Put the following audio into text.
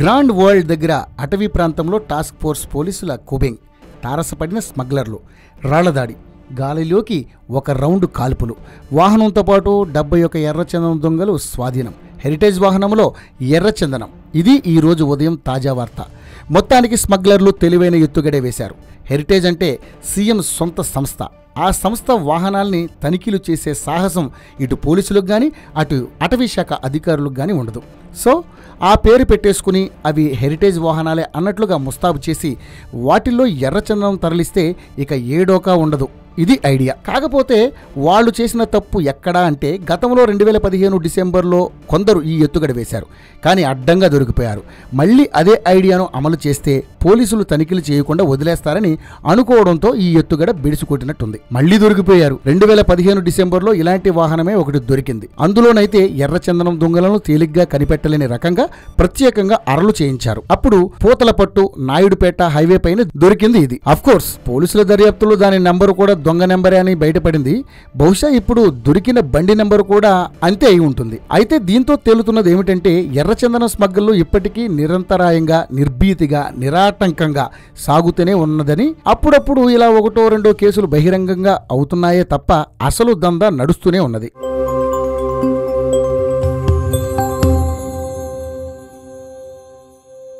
Grand world దగ్గర అటవీ ప్రాంతంలో టాస్క్ ఫోర్స్ పోలీసుల కూబింగ్, తారసపడిన స్మగ్లర్లు, రాళ్లదాడి, గాలిలోకి ఒక రౌండ్ కాల్పులు, వాహనంతో పాటు 71 ఎర్రచందనం దొంగలు స్వాధీనం, హెరిటేజ్ వాహనంలో ఎర్రచందనం. ఇది ఈరోజు ఉదయం తాజా వార్త. మొత్తానికి స్మగ్లర్లు తెలివైన ఎత్తుగడే వేశారు. హెరిటేజ్ అంటే సీఎం సొంత సంస్థ. ఆ సంస్థ వాహనాల్ని తనిఖీలు చేసే సాహసం ఇటు పోలీసులకు కానీ అటు అటవీ శాఖ అధికారులకు కానీ ఉండదు. సో ఆ పేరు పెట్టేసుకుని అవి హెరిటేజ్ వాహనాలే అన్నట్లుగా ముస్తాబు చేసి వాటిల్లో ఎర్రచందనం తరలిస్తే ఇక ఏడోకా ఉండదు. ఇది ఐడియా. కాకపోతే వాళ్ళు చేసిన తప్పు ఎక్కడా అంటే గతంలో 2015 డిసెంబర్లో కొందరు ఈ ఎత్తుగడ వేశారు, కానీ అడ్డంగా దొరికిపోయారు. మళ్ళీ అదే ఐడియాను అమలు చేస్తే పోలీసులు తనిఖీలు చేయకుండా వదిలేస్తారని అనుకోవడంతో ఈ ఎత్తుగడ బిడిసికొట్టినట్టుంది. మళ్ళీ దొరికిపోయారు. 2015 డిసెంబర్లో ఇలాంటి వాహనమే ఒకటి దొరికింది. అందులోనైతే ఎర్రచందనం దొంగలను తేలిగ్గా కనిపెట్టలేని రకంగా ప్రత్యేకంగా అరలు చేయించారు. అప్పుడు పూతలపట్టు నాయుడుపేట హైవే పైన దొరికింది ఇది. అఫ్కోర్స్ పోలీసుల దర్యాప్తులో దాని నంబరు కూడా దొంగ నెంబరే అని బయటపడింది. బహుశా ఇప్పుడు దొరికిన బండి నెంబరు కూడా అంతే అయి ఉంటుంది. అయితే దీంతో తేలుతున్నది ఏమిటంటే ఎర్రచందనం స్మగ్లర్లు ఇప్పటికీ నిరంతరాయంగా, నిర్భీతిగా, నిరాటంకంగా సాగుతూనే ఉన్నదని, అప్పుడప్పుడు ఇలా ఒకటో రెండో కేసులు బహిరంగంగా అవుతున్నాయే తప్ప అసలు దందా నడుస్తూనే ఉన్నది.